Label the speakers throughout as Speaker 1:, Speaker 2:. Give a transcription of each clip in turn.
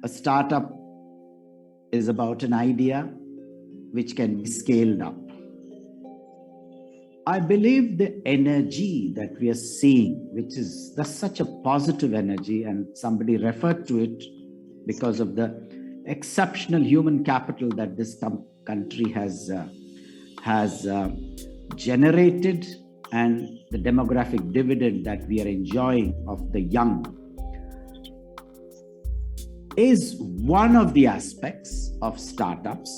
Speaker 1: a startup is about an idea which can be scaled up. I believe the energy that we are seeing, which is such a positive energy, and somebody referred to it because of the exceptional human capital that this country has generated, and the demographic dividend that we are enjoying of the young, is one of the aspects of startups,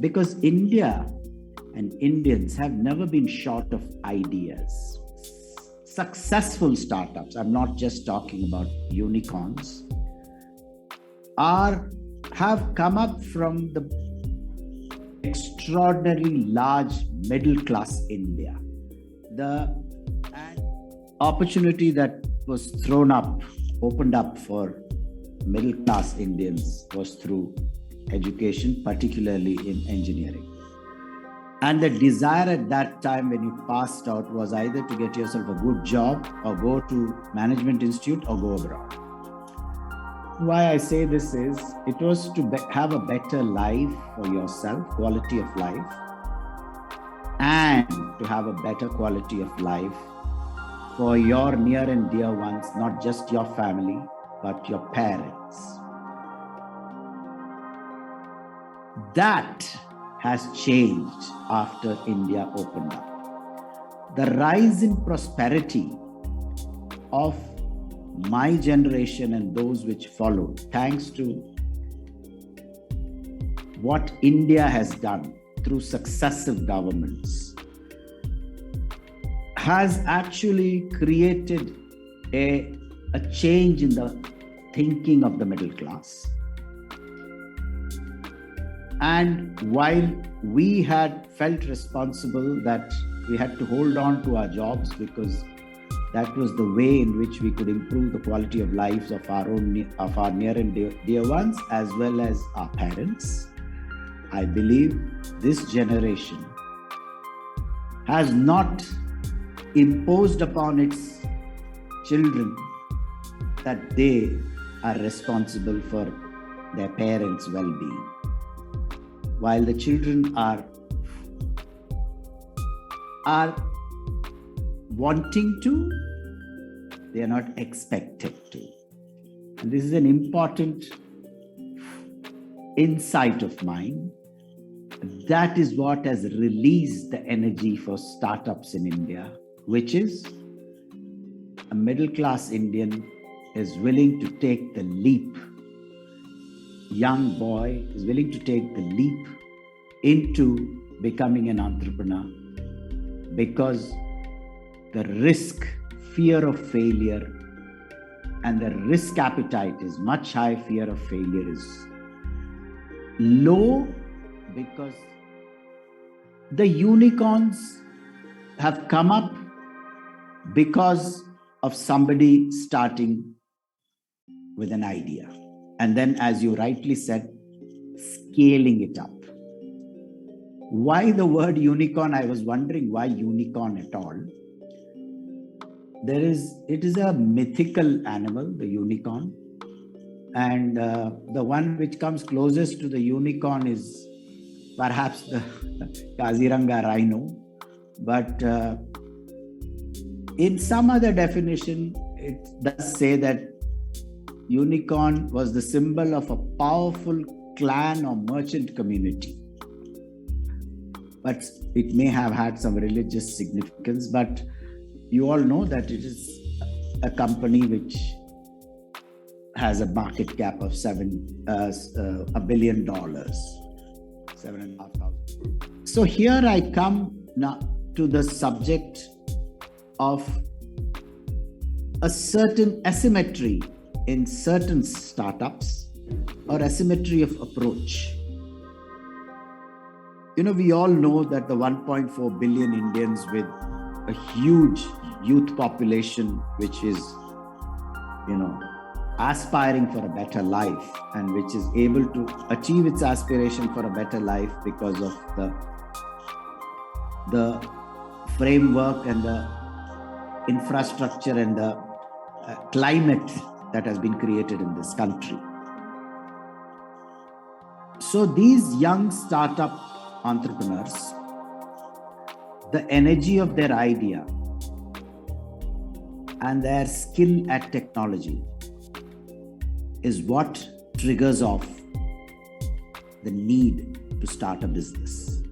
Speaker 1: because India and Indians have never been short of ideas. Successful startups, I'm not just talking about unicorns, have come up from the extraordinarily large middle class India. The opportunity that was opened up for middle class Indians was through education, particularly in engineering. And the desire at that time when you passed out was either to get yourself a good job or go to management institute or go abroad. Why I say this is, it was to have a better life for yourself, quality of life, and to have a better quality of life for your near and dear ones, not just your family, but your parents. That has changed after India opened up. The rise in prosperity of my generation and those which followed, thanks to what India has done through successive governments, has actually created a change in the thinking of the middle class. And while we had felt responsible that we had to hold on to our jobs because that was the way in which we could improve the quality of lives of our near and dear ones, as well as our parents, I believe this generation has not imposed upon its children that they are responsible for their parents' well-being. While the children are wanting to, they are not expected to. And this is an important insight of mine. That is what has released the energy for startups in India, which is a middle class Indian is willing to take the leap. Young boy is willing to take the leap into becoming an entrepreneur because the risk, fear of failure, and the risk appetite is much high. Fear of failure is low because the unicorns have come up because of somebody starting with an idea. And then, as you rightly said, scaling it up. Why the word unicorn? I was wondering why unicorn at all. It is a mythical animal, the unicorn. And the one which comes closest to the unicorn is perhaps the Kaziranga rhino. But in some other definition, it does say that unicorn was the symbol of a powerful clan or merchant community. But it may have had some religious significance. But you all know that it is a company which has a market cap of $1 billion, $7,500. So here I come now to the subject of a certain asymmetry in certain startups or asymmetry of approach. We all know that the 1.4 billion Indians with a huge youth population, which is, aspiring for a better life and which is able to achieve its aspiration for a better life because of the framework and the infrastructure and the climate that has been created in this country. So these young startup entrepreneurs, the energy of their idea and their skill at technology is what triggers off the need to start a business.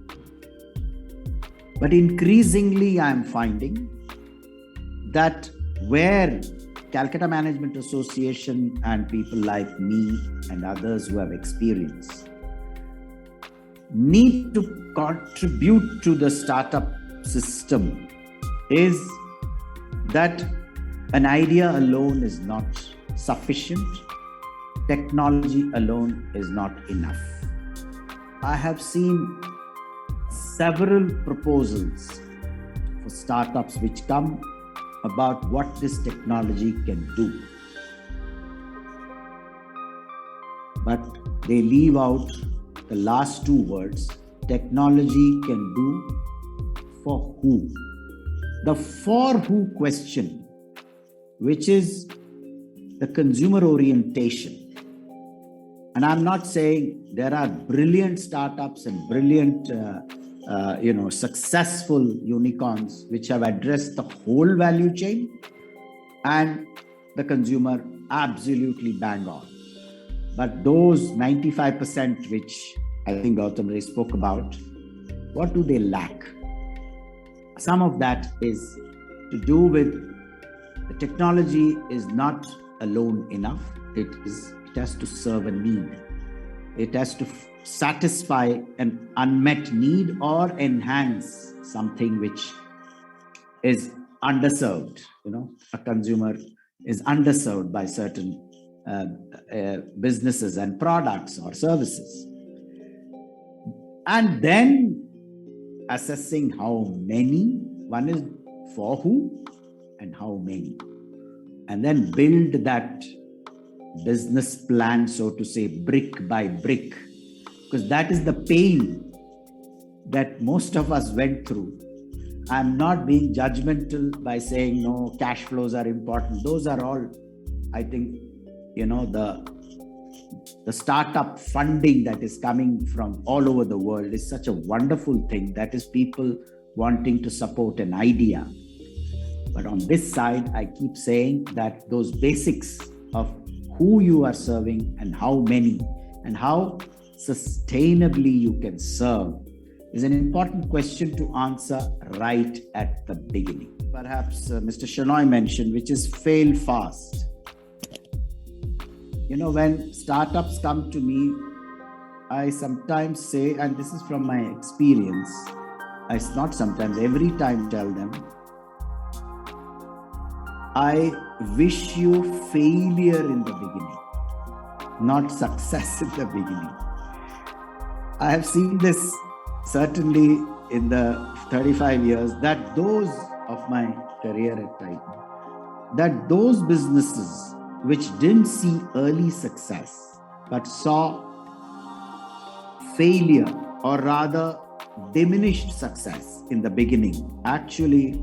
Speaker 1: But increasingly, I am finding that where Calcutta Management Association and people like me and others who have experience need to contribute to the startup system is that an idea alone is not sufficient. Technology alone is not enough. I have seen several proposals for startups which come about what this technology can do. But they leave out the last two words, technology can do for who. The for who question, which is the consumer orientation. And I'm not saying there are brilliant startups and brilliant, successful unicorns which have addressed the whole value chain and the consumer absolutely bang on. But those 95% which I think Gautam Ray spoke about, what do they lack? Some of that is to do with the technology is not alone enough. It has to serve a need. It has to satisfy an unmet need or enhance something which is underserved. A consumer is underserved by certain businesses and products or services. And then assessing how many, one is for who and how many, and then build that business plan, so to say, brick by brick, because that is the pain that most of us went through. I'm not being judgmental by saying no, cash flows are important. Those are all, I think, the startup funding that is coming from all over the world is such a wonderful thing. That is people wanting to support an idea. But on this side, I keep saying that those basics of who you are serving and how many and how sustainably you can serve is an important question to answer right at the beginning. Perhaps Mr. Shenoy mentioned, which is fail fast. When startups come to me, I sometimes say, and this is from my experience, every time tell them, I wish you failure in the beginning, not success in the beginning. I have seen this certainly in the 35 years that those of my career at Titan, that those businesses which didn't see early success but saw failure or rather diminished success in the beginning actually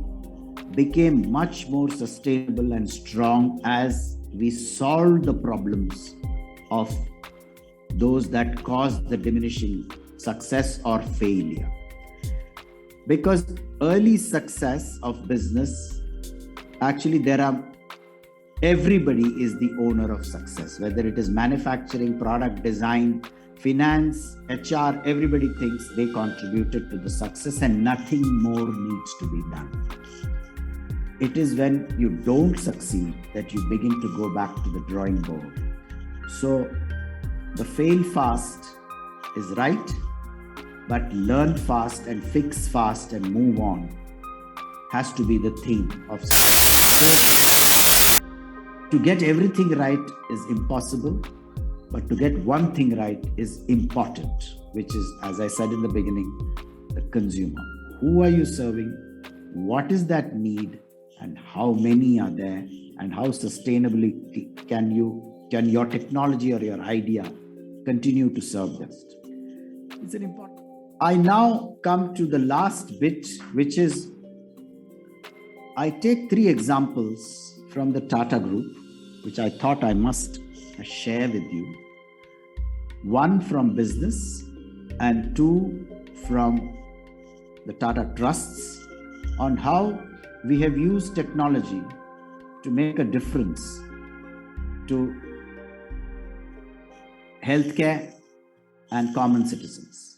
Speaker 1: became much more sustainable and strong as we solved the problems of those that caused the diminishing success or failure. Because early success of business, actually everybody is the owner of success, whether it is manufacturing, product design, finance, HR, everybody thinks they contributed to the success and nothing more needs to be done. It is when you don't succeed that you begin to go back to the drawing board. So the fail fast is right, but learn fast and fix fast and move on has to be the theme of success. To get everything right is impossible, but to get one thing right is important, which is, as I said in the beginning, the consumer. Who are you serving? What is that need? And how many are there? And how sustainably can your technology or your idea continue to serve best? It's an important. I now come to the last bit, which is I take 3 examples from the Tata Group, which I thought I must share with you. one from business and two from the Tata Trusts, on how we have used technology to make a difference to healthcare and common citizens.